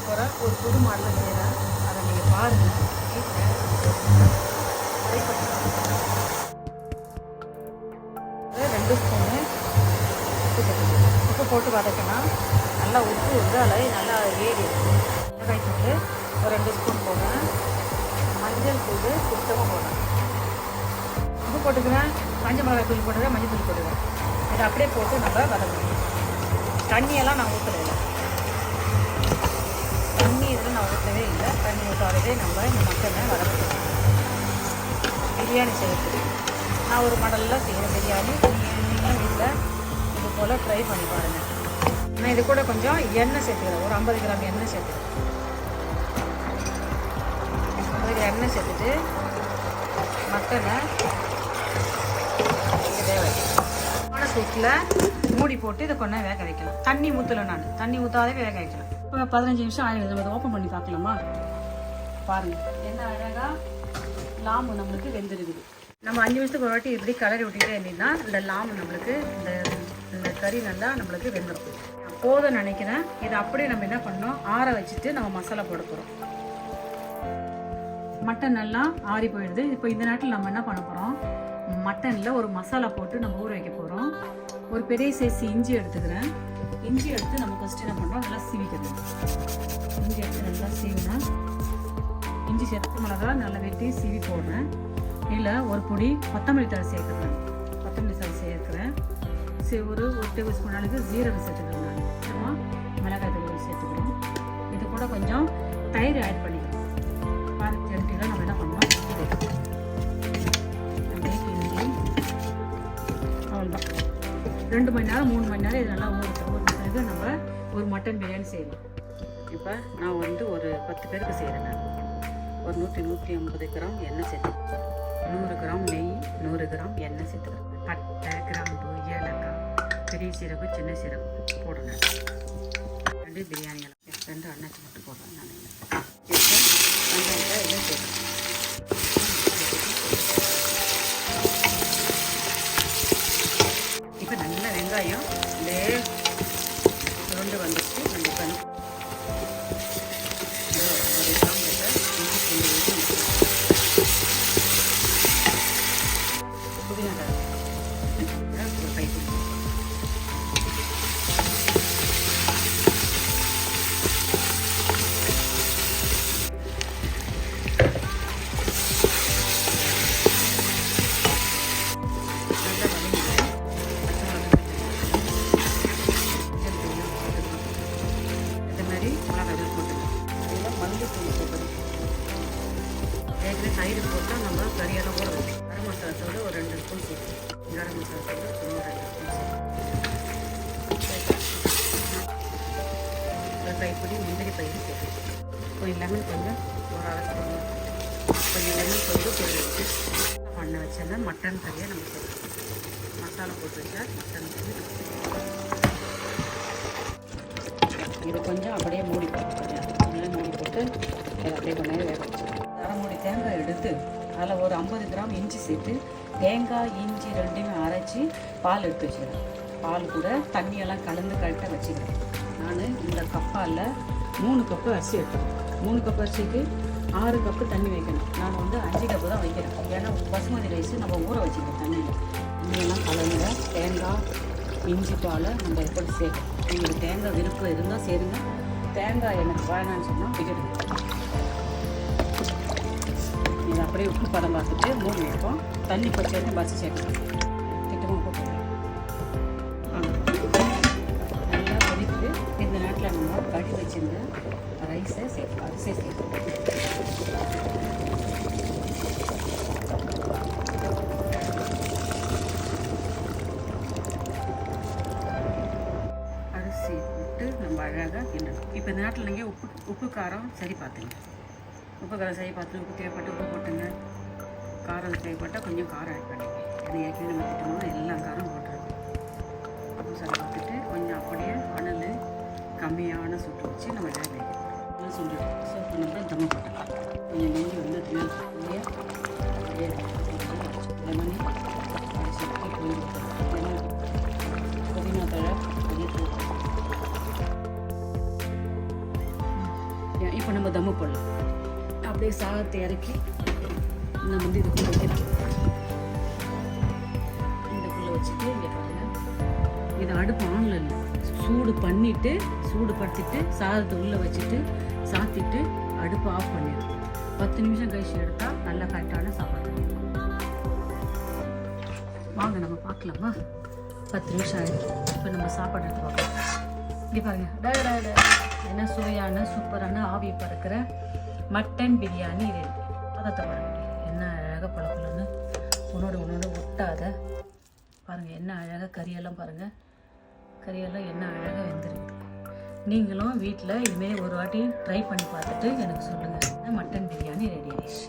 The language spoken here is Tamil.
போகிறேன், ஒரு புது மாடலில் செய்கிறேன். அதை நீங்கள் பாருங்கள், வீட்டில் ட்ரை பண்ணி 2 ஸ்பூனு உப்பு போட்டு வதக்கினா நல்லா உப்பு வந்து அதில் நல்லா ஏறி மிளகாய் தூள் ஒரு 2 ஸ்பூன் போடுறேன். மஞ்சள் தூள் சுத்தமாக போடுறேன். உப்பு போட்டுக்கிறேன், காஞ்ச மிளகாய் தூள் போட்டுக்கிறேன், மஞ்சள் தூள் போட்டுக்கிறேன். இதை அப்படியே போட்டு நம்ம வதக்கணும். தண்ணியெல்லாம் நான் ஊற்றவே இல்லை. தண்ணி இதில் நான் ஊற்றவே இல்லை. தண்ணி ஊற்றாதவே நம்ம இந்த மட்டனை வதக்கணும். பிரியாணி செய்யறது நான் ஒரு மாடலில் செய்கிறேன் பிரியாணி. நீங்களும் வீட்டில் இது போல் ட்ரை பண்ணி பாருங்கள். நான் இது கூட கொஞ்சம் எண்ணெய் சேர்த்துக்கிறேன். ஒரு 50 கிராம் எண்ணெய் சேர்த்துக்கிறேன். 50 கிராம் எண்ணெய் சேர்த்துட்டு மட்டனை வேக வைக்கலாம். சூட்டில் மூடி போட்டு இதை கொஞ்சம் வேக வைக்கலாம். தண்ணி ஊற்றலை, நான் தண்ணி ஊற்றாதே வேக வைக்கலாம். இப்போ 15 நிமிஷம் ஆகிடுது. அதை ஓப்பன் பண்ணி பார்க்கலாமா? பாருங்கள், என்ன அழகாக லாம்பு நம்மளுக்கு வெந்திருக்குது. நம்ம 5 நிமிஷத்துக்கு ஒரு வாட்டி இப்படி கலரி விட்டுக்கிட்டே இருந்தீங்கன்னா இந்த லாம்பு நம்மளுக்கு இந்த கறி நல்லா நம்மளுக்கு வெந்துடும். போதும் நினைக்கிறேன். இதை அப்படியே நம்ம என்ன பண்ணோம், ஆற வச்சுட்டு நம்ம மசாலா போட போகிறோம். மட்டன் நல்லா ஆறி போயிடுது. இப்போ இந்த நேரத்தில் நம்ம என்ன பண்ண போகிறோம், மட்டனில் ஒரு மசாலா போட்டு நம்ம ஊற வைக்க போகிறோம். ஒரு பெரிய சைஸ் இஞ்சி எடுத்துக்கிறேன். இஞ்சி எடுத்து நம்ம ஃபஸ்ட்டு என்ன பண்ணுறோம், நல்லா சீவிக்கிறோம். இஞ்சி எடுத்து நல்லா சீவினா இஞ்சி சேர்த்து மிளகா நல்லா வெட்டி சீவி போடுறேன். இல்லை ஒரு பொடி கொத்தமல்லி தழை சேர்க்குறேன். கொத்தமல்லி தழை சேர்க்குறேன். ஒரு டேபிள் ஸ்பூன் அளவுக்கு ஜீரகம் சேர்த்துக்கிறேன். நான் அப்புறமா மிளகாய் தூள் சேர்த்துக்கிறோம். இது கூட கொஞ்சம் தயிர் ஆட் பண்ணிக்கிறோம். பாருங்க, தெரிஞ்சுக்கலாம் நம்ம என்ன பண்ணுறோம். அவ்வளோதான். 2 மணி நேரம் 3 மணி நேரம் இது நல்லா ஊறுறது நம்ம ஒரு மட்டன் பிரியாணி செய்யலாம். இப்போ நான் வந்து ஒரு 10 பேருக்கு செய்கிறேன். நான் ஒரு 100-150 கிராம் எண்ணெய் சேர்த்துக்கிறேன். 100 கிராம் நெய், 100 கிராம் எண்ணெய் சேர்த்துக்கிறேன். பட்டை, கிராம்பு, ஏலக்காய், பெரிய சீரகம், சின்ன சீரகம் போடுறேன். 2 பிரியாணி 2 அன்னாச்சி மட்டும் போடுறேன். நான் இப்போ வெங்காயத்தை இதில் சேர்க்குறேன். இப்போ நல்ல வெங்காயம் இதே சுருண்டு வந்துட்டு நம்ம பண்ணி புதினா கை தயிர் போட்டால் நம்ம கறியெல்லாம் கூட கரம் மசாலா தூள் ஒரு 2 ஸ்பூன் போட்டு கரம் மசாலா தூள் ஒரு 2 ஸ்பூன் கைப்பொடி முந்திரி பயிர் சேர்த்து கொஞ்சம் லெமன் கொஞ்சம் ஒரு அரை ஸ்பூன் கொஞ்சம் லெமன் கொஞ்சம் தெரிவிச்சு பண்ண வச்சேன்னா மட்டன் கறியை நம்ம சேர்க்கணும். மசாலா போட்டு வச்சா மட்டன் கறி இது கொஞ்சம் அப்படியே மூடி போட்டு கொஞ்சம் மூடி போட்டு அதை அப்படியே கொஞ்ச நேரம் வேக வச்சுக்கணும். அரை மூடி தேங்காய் எடுத்து அதில் ஒரு 50 கிராம் இஞ்சி சேர்த்து தேங்காய் இஞ்சி 2மே அரைச்சி பால் எடுத்து வச்சுக்கிறேன். பால் கூட தண்ணியெல்லாம் கலந்து கரெக்டாக வச்சுக்கிறேன். நான் இந்த கப்பால் 3 கப்பு அரிசி எடுத்துக்கிறேன். 3 கப்பு அரிசிக்கு 6 கப்பு தண்ணி வைக்கணும். நான் வந்து 5 கப்பு தான் வைக்கிறேன். ஏன்னா பசுமதி ரைஸ் நம்ம ஊற வச்சுக்கிறோம். தண்ணியில் தண்ணியெல்லாம் கலந்து தேங்காய் இஞ்சி பாலை நம்ம எப்படி சேர்க்கணும். உங்களுக்கு தேங்காய் விருப்பம் இருந்தால் சேருங்க. தேங்காய் எனக்கு வேணான்னு சொன்னால் விட்டுடுங்க. இது அப்படியே உப்பு பதம் பார்த்துட்டு மூடி வைப்போம். தண்ணி பச்சை பசி சேர்க்கணும். திட்டமாக போட்டு நல்லா கொதிக்குது. இந்த நேரத்தில் நம்ம கடி வச்சுருந்த ரைஸை சேர்க்கணும். அரிசியை சேர்க்கணும். அரிசி விட்டு நம்ம அழகாக கிண்டணும். இப்போ இந்த நேரத்தில் நீங்கள் உப்பு காரம் சரி பார்த்துங்க. உப்பு காரம் சரி பார்த்து உப்பு தேவைப்பட்டு உப்பு போட்டுங்க. காரம் தேவைப்பட்டால் கொஞ்சம் காரம் ஆட் பண்ணிங்க. ஏன்னா ஏற்கனவே நம்ம திட்டமாக எல்லா காரம் போட்டுருவோம். உப்பு சரி பார்த்துட்டு கொஞ்சம் அப்படியே அனல் கம்மியான சுட்டு வச்சு நம்ம வேக வைக்கணும். சுண்டு ஸோ பண்ணப்பறம் தம்ம போட்டுக்கலாம். கொஞ்சம் நெஞ்சு வந்து அப்படியே லெமனி சுற்றி புதினா தழை அப்படியே இப்போ நம்ம தம்மு போடலாம். அப்படியே சாதத்தை இறக்கி நம்ம வந்து இதுக்குள்ளே வைக்கிறோம். இதுக்குள்ளே வச்சுட்டு இங்கே பாருங்க, இதை அடுப்பு ஆன்ல இல்லை, சூடு பண்ணிவிட்டு சூடுபடுத்திட்டு சாதத்தை உள்ளே வச்சுட்டு சாத்திட்டு அடுப்பு ஆஃப் பண்ணிடும். 10 நிமிஷம் கழிச்சு எடுத்தால் நல்லா கரெக்டான சாப்பாடு. வாங்க நம்ம பார்க்கலாமா? 10 நிமிஷம் ஆகிடும். இப்போ நம்ம சாப்பாடு எடுத்து பார்க்கலாம். இங்கே பாருங்க, என்ன சுவையான சூப்பரான ஆவி பறக்கிற மட்டன் பிரியாணி ரெடி. பதத்தை பாருங்க, என்ன அழகாக பழக்கலன்னு ஒன்னோடு ஒட்டாத பாருங்கள். என்ன அழகாக கறியெல்லாம் பாருங்கள், கறியெல்லாம் என்ன அழகாக வெந்திருக்கு. நீங்களும் வீட்டில் இதுமாரி ஒரு வாட்டி ட்ரை பண்ணி பார்த்துட்டு எனக்கு சொல்லுங்கள். மட்டன் பிரியாணி ரெடி ஆயிடுச்சு.